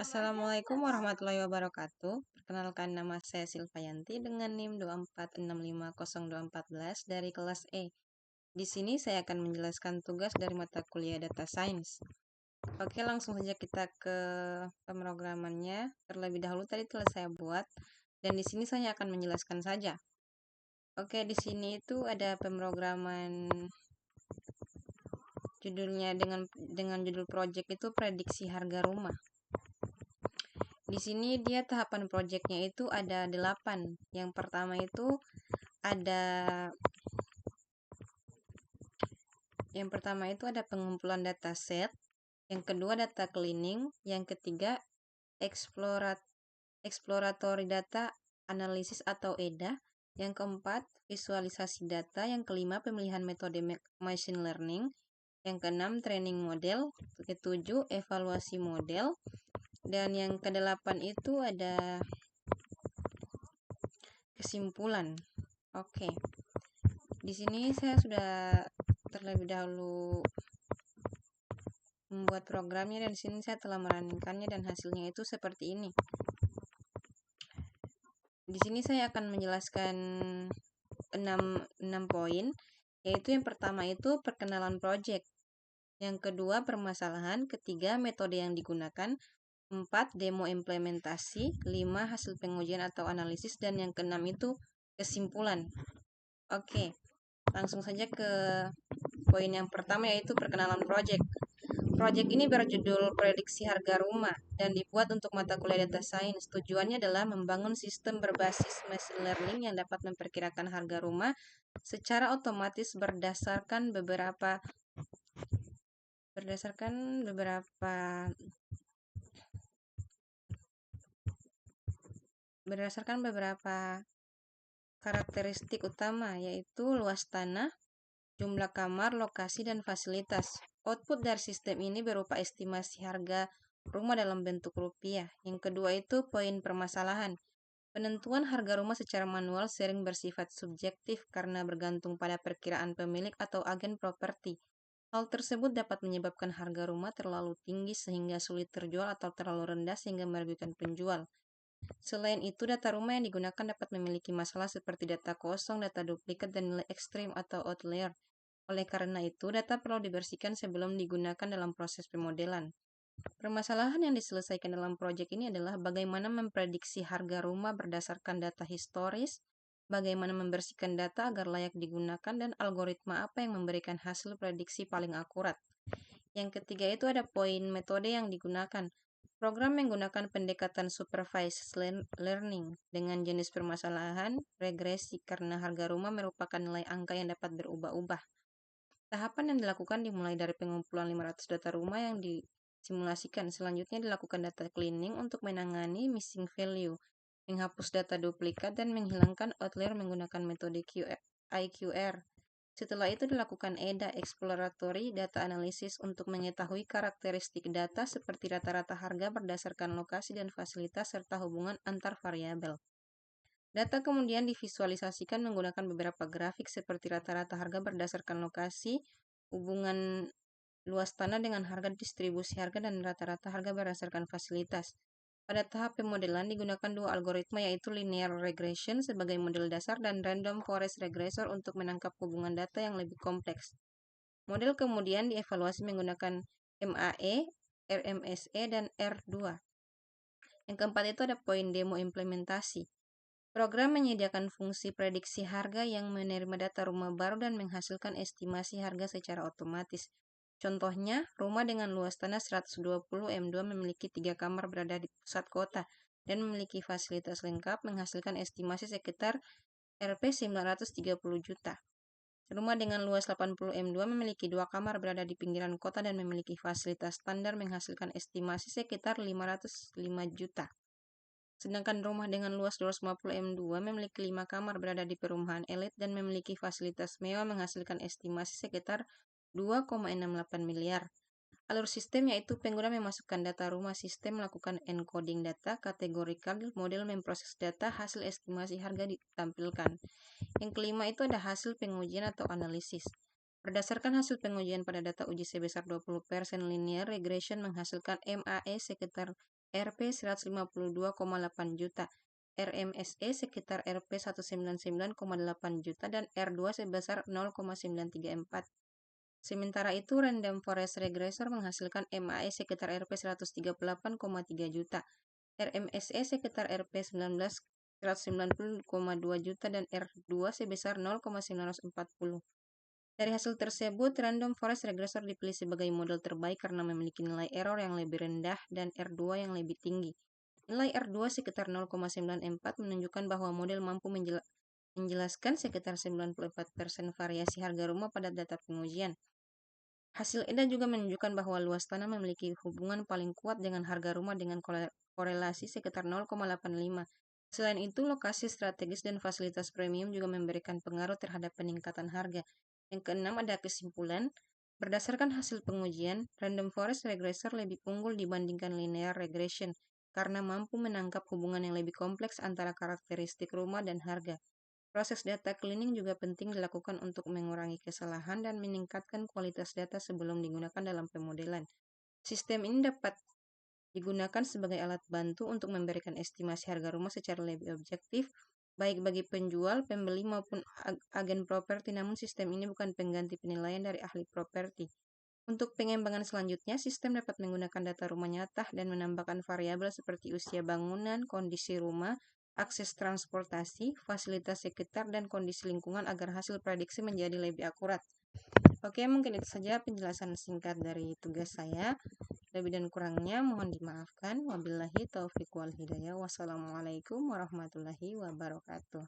Assalamualaikum warahmatullahi wabarakatuh. Perkenalkan, nama saya Silvayanti dengan NIM 246502414 dari kelas E. Di sini saya akan menjelaskan tugas dari mata kuliah Data Science. Oke, langsung saja kita ke pemrogramannya. Terlebih dahulu tadi telah saya buat dan di sini saya akan menjelaskan saja. Oke, di sini itu ada pemrograman, judulnya dengan judul project itu prediksi harga rumah. Di sini dia tahapan projectnya itu ada 8. Yang pertama itu ada pengumpulan dataset, yang kedua data cleaning, yang ketiga exploratory data analysis atau EDA, yang keempat visualisasi data, yang kelima pemilihan metode machine learning, yang keenam training model, ketujuh evaluasi model, dan yang kedelapan itu ada kesimpulan. Oke. Di sini saya sudah terlebih dahulu membuat programnya dan di sini saya telah merancangkannya dan hasilnya itu seperti ini. Di sini saya akan menjelaskan 6 poin, yaitu yang pertama itu perkenalan project, yang kedua permasalahan, ketiga metode yang digunakan, 4 demo implementasi, 5 hasil pengujian atau analisis, dan yang keenam itu kesimpulan. Oke, langsung saja ke poin yang pertama, yaitu perkenalan project. Project ini berjudul prediksi harga rumah dan dibuat untuk mata kuliah data science. Tujuannya adalah membangun sistem berbasis machine learning yang dapat memperkirakan harga rumah secara otomatis berdasarkan beberapa karakteristik utama, yaitu luas tanah, jumlah kamar, lokasi, dan fasilitas. Output dari sistem ini berupa estimasi harga rumah dalam bentuk rupiah. Yang kedua itu poin permasalahan. Penentuan harga rumah secara manual sering bersifat subjektif karena bergantung pada perkiraan pemilik atau agen properti. Hal tersebut dapat menyebabkan harga rumah terlalu tinggi sehingga sulit terjual atau terlalu rendah sehingga merugikan penjual. Selain itu, data rumah yang digunakan dapat memiliki masalah seperti data kosong, data duplikat, dan nilai ekstrim atau outlier. Oleh karena itu, data perlu dibersihkan sebelum digunakan dalam proses pemodelan. Permasalahan yang diselesaikan dalam proyek ini adalah bagaimana memprediksi harga rumah berdasarkan data historis, bagaimana membersihkan data agar layak digunakan, dan algoritma apa yang memberikan hasil prediksi paling akurat. Yang ketiga itu ada poin metode yang digunakan. Program menggunakan pendekatan supervised learning dengan jenis permasalahan regresi karena harga rumah merupakan nilai angka yang dapat berubah-ubah. Tahapan yang dilakukan dimulai dari pengumpulan 500 data rumah yang disimulasikan. Selanjutnya dilakukan data cleaning untuk menangani missing value, menghapus data duplikat, dan menghilangkan outlier menggunakan metode IQR. Setelah itu dilakukan EDA, Exploratory Data Analysis, untuk mengetahui karakteristik data seperti rata-rata harga berdasarkan lokasi dan fasilitas serta hubungan antar variabel. Data kemudian divisualisasikan menggunakan beberapa grafik seperti rata-rata harga berdasarkan lokasi, hubungan luas tanah dengan harga, distribusi harga, dan rata-rata harga berdasarkan fasilitas. Pada tahap pemodelan digunakan dua algoritma, yaitu linear regression sebagai model dasar dan random forest regressor untuk menangkap hubungan data yang lebih kompleks. Model kemudian dievaluasi menggunakan MAE, RMSE, dan R2. Yang keempat itu ada poin demo implementasi. Program menyediakan fungsi prediksi harga yang menerima data rumah baru dan menghasilkan estimasi harga secara otomatis. Contohnya, rumah dengan luas tanah 120 m2 memiliki 3 kamar berada di pusat kota dan memiliki fasilitas lengkap menghasilkan estimasi sekitar Rp 930 juta. Rumah dengan luas 80 m2 memiliki 2 kamar berada di pinggiran kota dan memiliki fasilitas standar menghasilkan estimasi sekitar 505 juta. Sedangkan rumah dengan luas 250 m2 memiliki 5 kamar berada di perumahan elit dan memiliki fasilitas mewah menghasilkan estimasi sekitar 2,68 miliar. Alur sistem yaitu pengguna memasukkan data rumah, sistem melakukan encoding data, kategorikal, model memproses data, hasil estimasi harga ditampilkan. Yang kelima itu ada hasil pengujian atau analisis. Berdasarkan hasil pengujian pada data uji sebesar 20% linear regression menghasilkan MAE sekitar Rp 152,8 juta, RMSE sekitar Rp 199,8 juta, dan R2 sebesar 0,934. Sementara itu, Random Forest Regressor menghasilkan MAE sekitar Rp 138,3 juta, RMSE sekitar Rp 190,2 juta, dan R2 sebesar 0,940. Dari hasil tersebut, Random Forest Regressor dipilih sebagai model terbaik karena memiliki nilai error yang lebih rendah dan R2 yang lebih tinggi. Nilai R2 sekitar 0,94 menunjukkan bahwa model mampu menjelaskan sekitar 94% variasi harga rumah pada data pengujian. Hasil EDA juga menunjukkan bahwa luas tanah memiliki hubungan paling kuat dengan harga rumah dengan korelasi sekitar 0,85. Selain itu, lokasi strategis dan fasilitas premium juga memberikan pengaruh terhadap peningkatan harga. Yang keenam, ada kesimpulan. Berdasarkan hasil pengujian, Random Forest Regressor lebih unggul dibandingkan Linear Regression karena mampu menangkap hubungan yang lebih kompleks antara karakteristik rumah dan harga. Proses data cleaning juga penting dilakukan untuk mengurangi kesalahan dan meningkatkan kualitas data sebelum digunakan dalam pemodelan. Sistem ini dapat digunakan sebagai alat bantu untuk memberikan estimasi harga rumah secara lebih objektif, baik bagi penjual, pembeli, maupun agen properti, namun sistem ini bukan pengganti penilaian dari ahli properti. Untuk pengembangan selanjutnya, sistem dapat menggunakan data rumah nyata dan menambahkan variabel seperti usia bangunan, kondisi rumah, akses transportasi, fasilitas sekitar, dan kondisi lingkungan agar hasil prediksi menjadi lebih akurat. Oke, mungkin itu saja penjelasan singkat dari tugas saya. Lebih dan kurangnya mohon dimaafkan. Wabillahi taufiq wal hidayah. Wassalamualaikum warahmatullahi wabarakatuh.